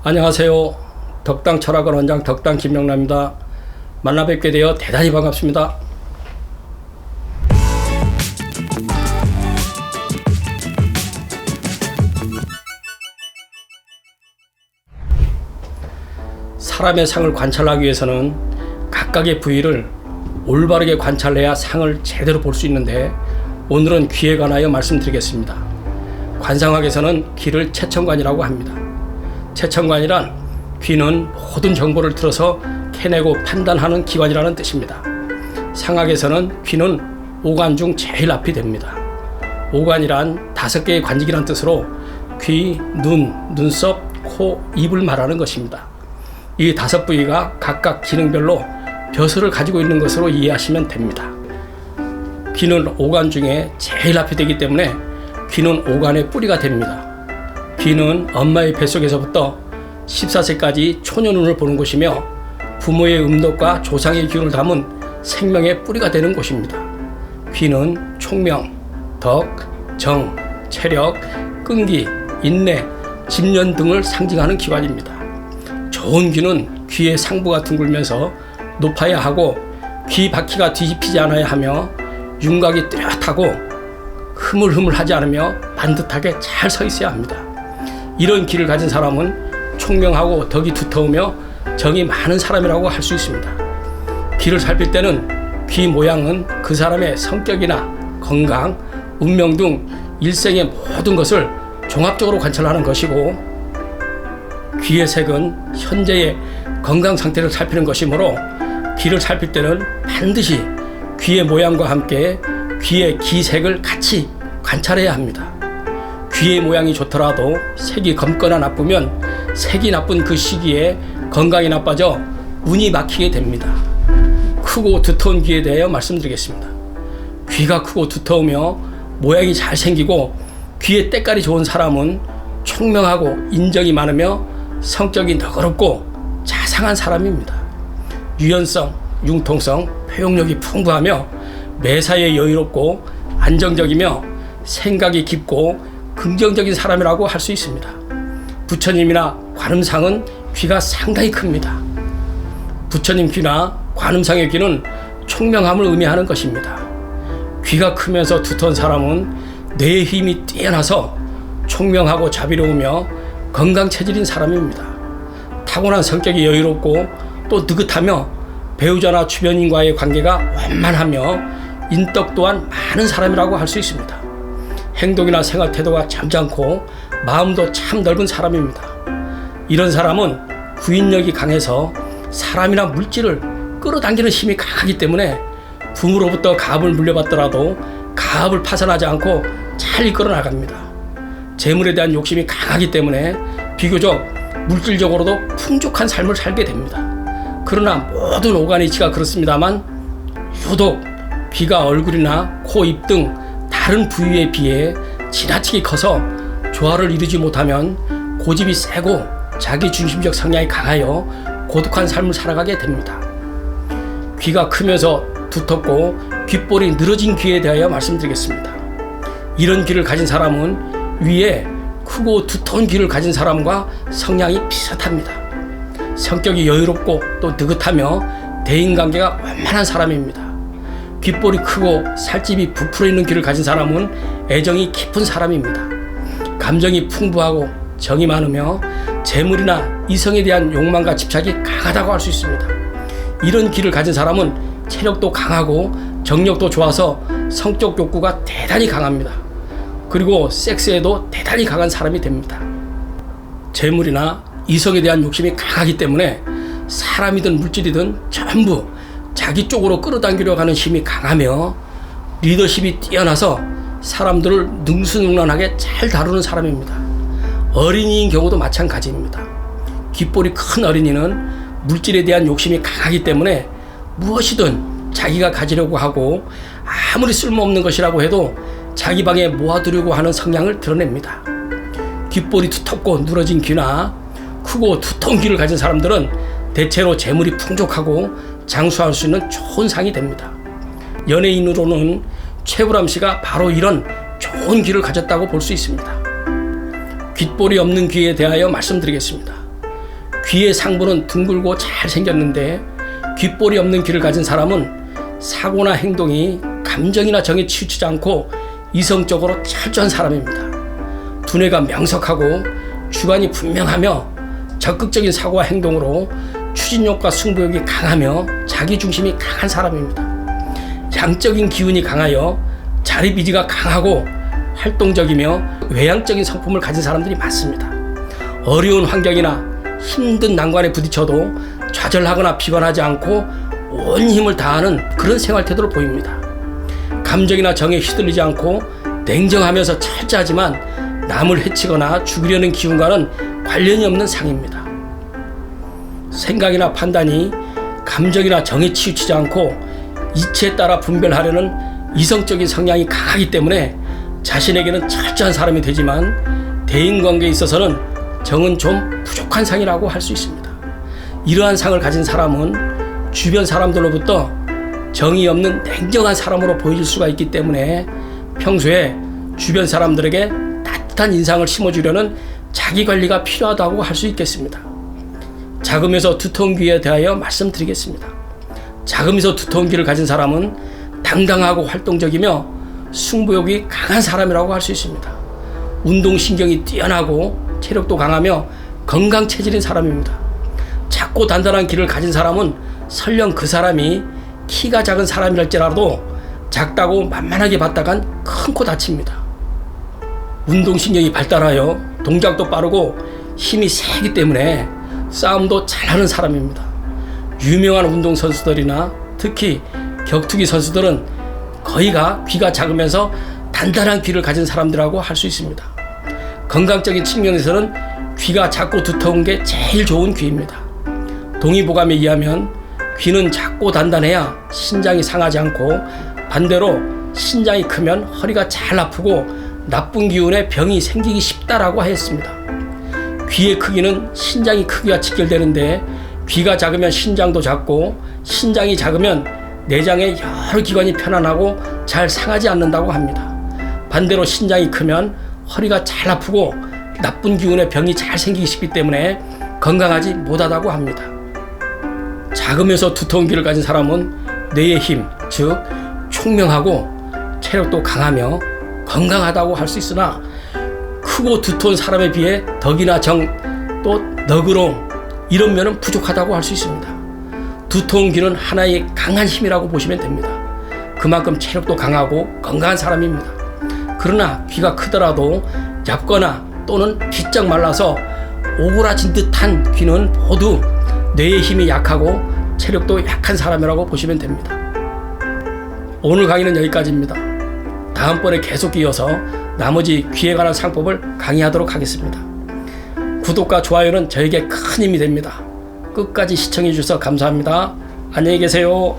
안녕하세요. 덕당 철학원 원장 덕당 김명남입니다. 만나 뵙게 되어 대단히 반갑습니다. 사람의 상을 관찰하기 위해서는 각각의 부위를 올바르게 관찰해야 상을 제대로 볼 수 있는데, 오늘은 귀에 관하여 말씀드리겠습니다. 관상학에서는 귀를 채천관이라고 합니다. 채천관이란 귀는 모든 정보를 들어서 캐내고 판단하는 기관이라는 뜻입니다. 상학에서는 귀는 오관 중 제일 앞이 됩니다. 오관이란 5개의 관직이라는 뜻으로 귀, 눈, 눈썹, 코, 입을 말하는 것입니다. 이 5부위가 각각 기능별로 벼슬을 가지고 있는 것으로 이해하시면 됩니다. 귀는 오관 중에 제일 앞이 되기 때문에 귀는 오관의 뿌리가 됩니다. 귀는 엄마의 뱃속에서부터 14세까지 초년운을 보는 곳이며 부모의 음덕과 조상의 기운을 담은 생명의 뿌리가 되는 곳입니다. 귀는 총명, 덕, 정, 체력, 끈기, 인내, 집념 등을 상징하는 기관입니다. 좋은 귀는 귀의 상부가 둥글면서 높아야 하고 귀 바퀴가 뒤집히지 않아야 하며 윤곽이 뚜렷하고 흐물흐물하지 않으며 반듯하게 잘 서 있어야 합니다. 이런 귀를 가진 사람은 총명하고 덕이 두터우며 정이 많은 사람이라고 할 수 있습니다. 귀를 살필 때는 귀 모양은 그 사람의 성격이나 건강, 운명 등 일생의 모든 것을 종합적으로 관찰하는 것이고, 귀의 색은 현재의 건강 상태를 살피는 것이므로 귀를 살필 때는 반드시 귀의 모양과 함께 귀의 기색을 같이 관찰해야 합니다. 귀의 모양이 좋더라도 색이 검거나 나쁘면 색이 나쁜 그 시기에 건강이 나빠져 운이 막히게 됩니다. 크고 두터운 귀에 대하여 말씀드리겠습니다. 귀가 크고 두터우며 모양이 잘생기고 귀의 때깔이 좋은 사람은 총명하고 인정이 많으며 성격이 너그럽고 자상한 사람입니다. 유연성, 융통성, 표현력이 풍부하며 매사에 여유롭고 안정적이며 생각이 깊고 긍정적인 사람이라고 할 수 있습니다. 부처님이나 관음상은 귀가 상당히 큽니다. 부처님 귀나 관음상의 귀는 총명함을 의미하는 것입니다. 귀가 크면서 두터운 사람은 뇌의 힘이 뛰어나서 총명하고 자비로우며 건강 체질인 사람입니다. 타고난 성격이 여유롭고 또 느긋하며 배우자나 주변인과의 관계가 원만하며 인덕 또한 많은 사람이라고 할 수 있습니다. 행동이나 생활 태도가 점잖고 마음도 참 넓은 사람입니다. 이런 사람은 구인력이 강해서 사람이나 물질을 끌어당기는 힘이 강하기 때문에 부모로부터 가업을 물려받더라도 가업을 파산하지 않고 잘 이끌어 나갑니다. 재물에 대한 욕심이 강하기 때문에 비교적 물질적으로도 풍족한 삶을 살게 됩니다. 그러나 모든 오간이치가 그렇습니다만 유독 귀가 얼굴이나 코, 입 등 다른 부위에 비해 지나치게 커서 조화를 이루지 못하면 고집이 세고 자기중심적 성향이 강하여 고독한 삶을 살아가게 됩니다. 귀가 크면서 두텁고 귓볼이 늘어진 귀에 대하여 말씀드리겠습니다. 이런 귀를 가진 사람은 위에 크고 두터운 귀를 가진 사람과 성향이 비슷합니다. 성격이 여유롭고 또 느긋하며 대인관계가 원만한 사람입니다. 귓볼이 크고 살집이 부풀어 있는 귀를 가진 사람은 애정이 깊은 사람입니다. 감정이 풍부하고 정이 많으며 재물이나 이성에 대한 욕망과 집착이 강하다고 할 수 있습니다. 이런 귀를 가진 사람은 체력도 강하고 정력도 좋아서 성적 욕구가 대단히 강합니다. 그리고 섹스에도 대단히 강한 사람이 됩니다. 재물이나 이성에 대한 욕심이 강하기 때문에 사람이든 물질이든 전부 자기 쪽으로 끌어당기려고 하는 힘이 강하며 리더십이 뛰어나서 사람들을 능수능란하게 잘 다루는 사람입니다. 어린이인 경우도 마찬가지입니다. 귓볼이 큰 어린이는 물질에 대한 욕심이 강하기 때문에 무엇이든 자기가 가지려고 하고 아무리 쓸모없는 것이라고 해도 자기 방에 모아두려고 하는 성향을 드러냅니다. 귓볼이 두텁고 늘어진 귀나 크고 두터운 귀를 가진 사람들은 대체로 재물이 풍족하고 장수할 수 있는 좋은 상이 됩니다. 연예인으로는 최불암 씨가 바로 이런 좋은 귀를 가졌다고 볼 수 있습니다. 귓볼이 없는 귀에 대하여 말씀드리겠습니다. 귀의 상부는 둥글고 잘생겼는데 귓볼이 없는 귀를 가진 사람은 사고나 행동이 감정이나 정에 치우치지 않고 이성적으로 철저한 사람입니다. 두뇌가 명석하고 주관이 분명하며 적극적인 사고와 행동으로 추진력과 승부욕이 강하며 자기중심이 강한 사람입니다. 양적인 기운이 강하여 자립의지가 강하고 활동적이며 외향적인 성품을 가진 사람들이 많습니다. 어려운 환경이나 힘든 난관에 부딪혀도 좌절하거나 비관하지 않고 온 힘을 다하는 그런 생활 태도를 보입니다. 감정이나 정에 휘둘리지 않고 냉정하면서 철저하지만 남을 해치거나 죽이려는 기운과는 관련이 없는 상입니다. 생각이나 판단이 감정이나 정에 치우치지 않고 이치에 따라 분별하려는 이성적인 성향이 강하기 때문에 자신에게는 철저한 사람이 되지만 대인관계에 있어서는 정은 좀 부족한 상이라고 할 수 있습니다. 이러한 상을 가진 사람은 주변 사람들로부터 정이 없는 냉정한 사람으로 보일 수가 있기 때문에 평소에 주변 사람들에게 따뜻한 인상을 심어주려는 자기관리가 필요하다고 할 수 있겠습니다. 작으면서 두터운 귀에 대하여 말씀드리겠습니다. 작으면서 두터운 귀를 가진 사람은 당당하고 활동적이며 승부욕이 강한 사람이라고 할 수 있습니다. 운동신경이 뛰어나고 체력도 강하며 건강 체질인 사람입니다. 작고 단단한 귀를 가진 사람은 설령 그 사람이 키가 작은 사람이랄지라도 작다고 만만하게 봤다간 큰 코 다칩니다. 운동신경이 발달하여 동작도 빠르고 힘이 세기 때문에 싸움도 잘하는 사람입니다. 유명한 운동선수들이나 특히 격투기 선수들은 거의가 귀가 작으면서 단단한 귀를 가진 사람들이라고 할 수 있습니다. 건강적인 측면에서는 귀가 작고 두터운 게 제일 좋은 귀입니다. 동의보감에 의하면 귀는 작고 단단해야 신장이 상하지 않고 반대로 신장이 크면 허리가 잘 아프고 나쁜 기운에 병이 생기기 쉽다라고 하였습니다. 귀의 크기는 신장의 크기와 직결되는데 귀가 작으면 신장도 작고 신장이 작으면 내장의 여러 기관이 편안하고 잘 상하지 않는다고 합니다. 반대로 신장이 크면 허리가 잘 아프고 나쁜 기운에 병이 잘 생기기 쉽기 때문에 건강하지 못하다고 합니다. 작으면서 두터운 귀를 가진 사람은 뇌의 힘, 즉 총명하고 체력도 강하며 건강하다고 할 수 있으나 크고 두터운 사람에 비해 덕이나 정, 또 너그러움 이런 면은 부족하다고 할 수 있습니다. 두터운 귀는 하나의 강한 힘이라고 보시면 됩니다. 그만큼 체력도 강하고 건강한 사람입니다. 그러나 귀가 크더라도 얇거나 또는 비쩍 말라서 오그라진 듯한 귀는 모두 뇌의 힘이 약하고 체력도 약한 사람이라고 보시면 됩니다. 오늘 강의는 여기까지입니다. 다음번에 계속 이어서 나머지 귀에 관한 상법을 강의하도록 하겠습니다. 구독과 좋아요는 저에게 큰 힘이 됩니다. 끝까지 시청해 주셔서 감사합니다. 안녕히 계세요.